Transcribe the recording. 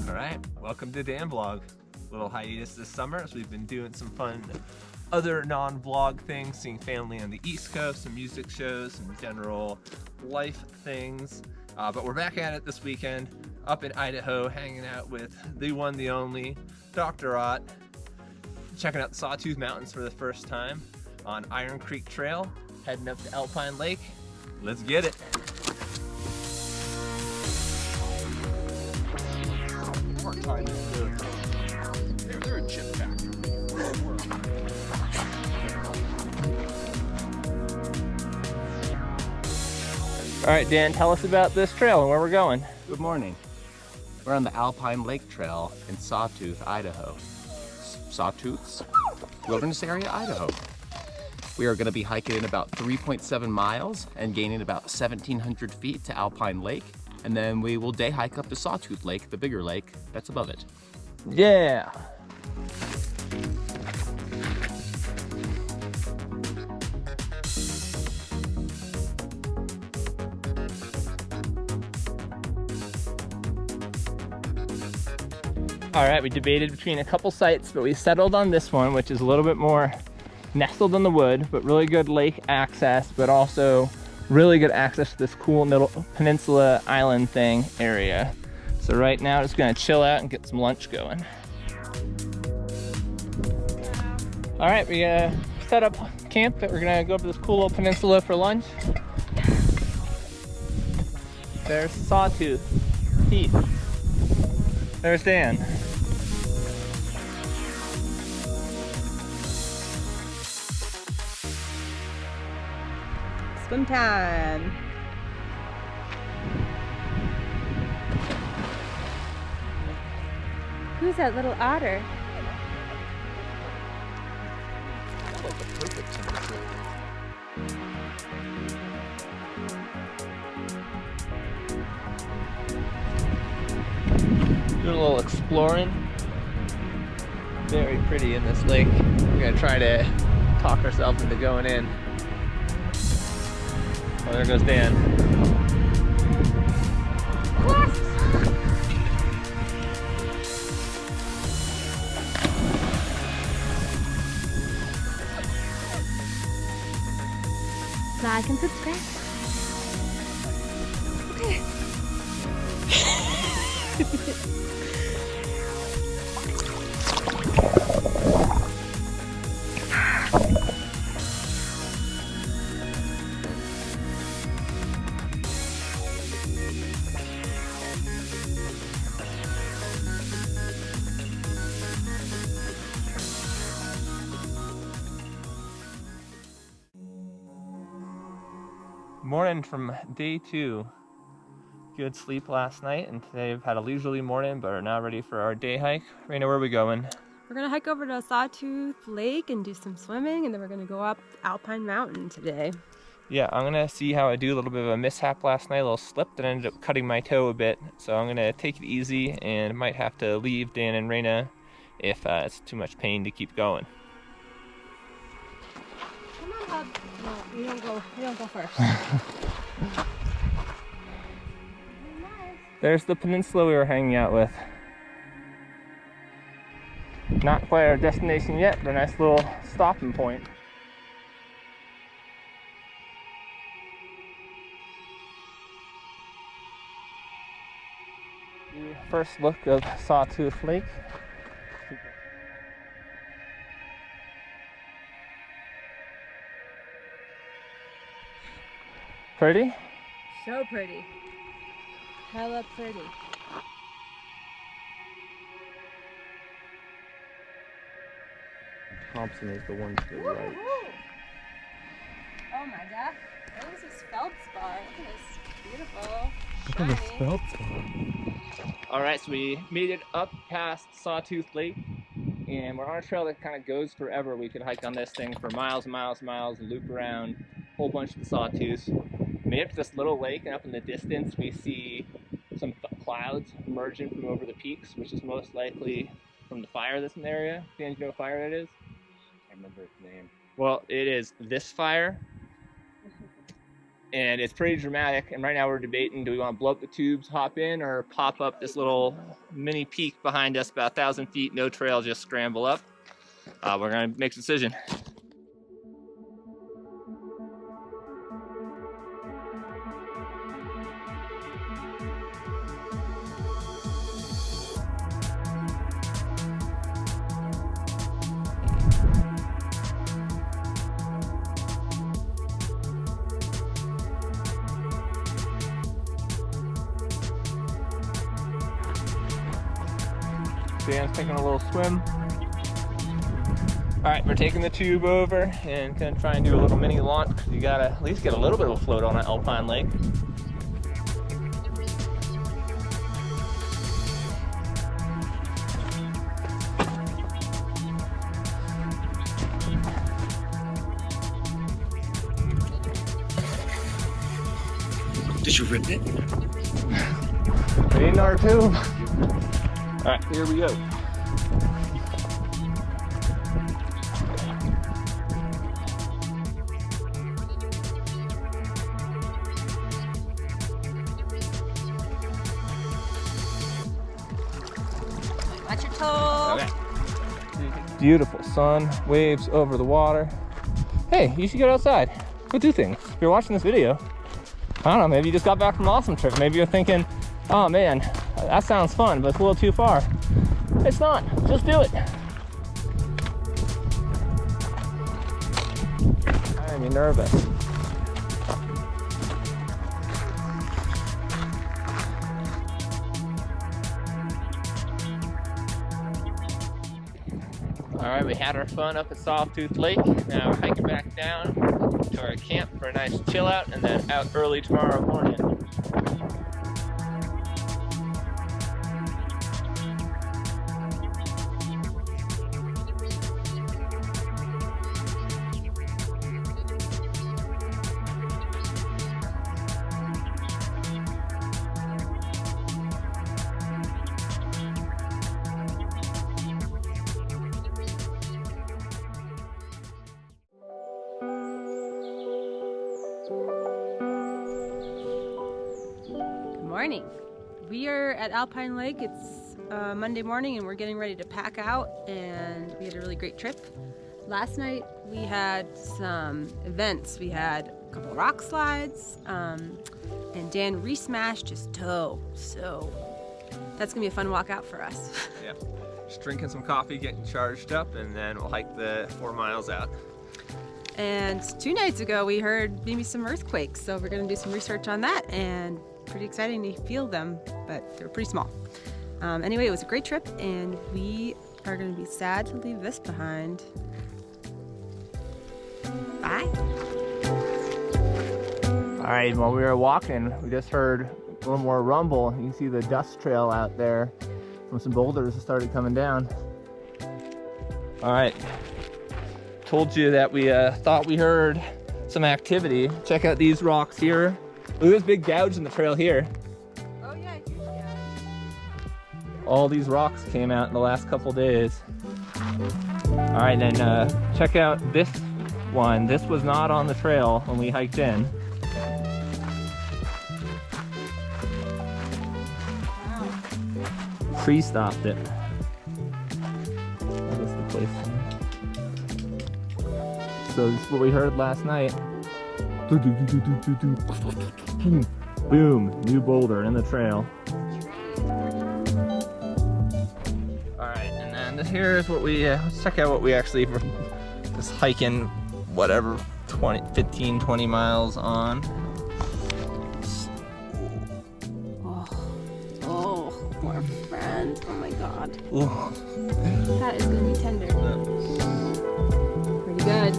Alright, welcome to Dan Vlog. Little hiatus this summer as we've been doing some fun other non-vlog things, seeing family on the East Coast, some music shows, some general life things. But we're back at it this weekend up in Idaho, hanging out with the one, the only, Dr. Ott, checking out the Sawtooth Mountains for the first time on Iron Creek Trail, heading up to Alpine Lake. Let's get it. They're a chip pack. All right, Dan, tell us about this trail and where we're going. Good morning. We're on the Alpine Lake Trail in Sawtooth, Idaho. Sawtooth's Wilderness Area, Idaho. We are going to be hiking in about 3.7 miles and gaining about 1,700 feet to Alpine Lake. And then we will day hike up to Sawtooth Lake, the bigger lake that's above it. Yeah. All right, we debated between a couple sites, but we settled on this one, which is a little bit more nestled in the wood, but really good lake access, but also really good access to this cool middle peninsula island thing area. So right now, just gonna chill out and get some lunch going. All right, we set up camp that we're gonna go up to this cool little peninsula for lunch. There's Sawtooth, Pete. There's Dan. Swim time. Who's that little otter? Like the perfect temperature. Doing a little exploring. Very pretty in this lake. We're gonna try to talk ourselves into going in. Oh, there goes Dan. Like and subscribe. Okay. Morning from day 2. Good sleep last night, and today we've had a leisurely morning, but are now ready for our day hike. Raina, where are we going? We're gonna hike over to Sawtooth Lake and do some swimming, and then we're gonna go up Alpine Mountain today. Yeah, I'm gonna see how I do. A little bit of a mishap last night, a little slip that ended up cutting my toe a bit. So I'm gonna take it easy and might have to leave Dan and Raina if it's too much pain to keep going. Come on, bub. No, you don't go. You don't go first. There's the peninsula we were hanging out with. Not quite our destination yet, but a nice little stopping point. The first look of Sawtooth Lake. Pretty? So pretty. Hella pretty. Thompson is the one to the right. Oh my god. There's this feldspar. Look at this. Beautiful. Look at the Shiny. feldspar. All right, so we made it up past Sawtooth Lake, and we're on a trail that kind of goes forever. We could hike on this thing for miles and miles and miles, loop around a whole bunch of the sawtooths. Made it to this little lake, and up in the distance we see some clouds emerging from over the peaks, which is most likely from the fire that's in the area. Dan, do you know what fire that is? I can't remember its name. Well, it is this fire, and it's pretty dramatic. And right now we're debating, do we want to blow up the tubes, hop in, or pop up this little mini peak behind us, about 1,000 feet, no trail, just scramble up. We're gonna make a decision. Dan's taking a little swim. All right, we're taking the tube over and gonna try and do a little mini launch. You gotta at least get a little bit of a float on an Alpine Lake. Did you rip it? We need our tube. All right, here we go. Watch your toes. Okay. Beautiful sun, waves over the water. Hey, you should get outside. Go do things. If you're watching this video, I don't know, maybe you just got back from an awesome trip. Maybe you're thinking, oh man, that sounds fun, but it's a little too far. It's not. Just do it. I'm nervous. All right, we had our fun up at Sawtooth Lake. Now we're hiking back down to our camp for a nice chill out, and then out early tomorrow morning. Morning. We are at Alpine Lake. It's Monday morning and we're getting ready to pack out, and we had a really great trip. Last night we had some events. We had a couple rock slides and Dan re-smashed his toe, so that's gonna be a fun walk out for us. Yeah, just drinking some coffee, getting charged up, and then we'll hike the 4 miles out. And 2 nights ago we heard maybe some earthquakes, so we're gonna do some research on that, and pretty exciting to feel them, but they're pretty small. Anyway, it was a great trip, and we are going to be sad to leave this behind. Bye. All right, while we were walking, we just heard a little more rumble. You can see the dust trail out there from some boulders that started coming down. All right, told you that we thought we heard some activity. Check out these rocks here. Look at this big gouge in the trail here. Oh yeah, huge gouge. All these rocks came out in the last couple days. All right, then check out this one. This was not on the trail when we hiked in. Wow. Tree stopped it. That's the place. So this is what we heard last night. Boom, new boulder in the trail. All right, and then here's what we, let's check out what we actually were just hiking, whatever, 15, 20 miles on. Oh, more friends. Oh my God. Ooh. That is gonna be tender. Pretty good.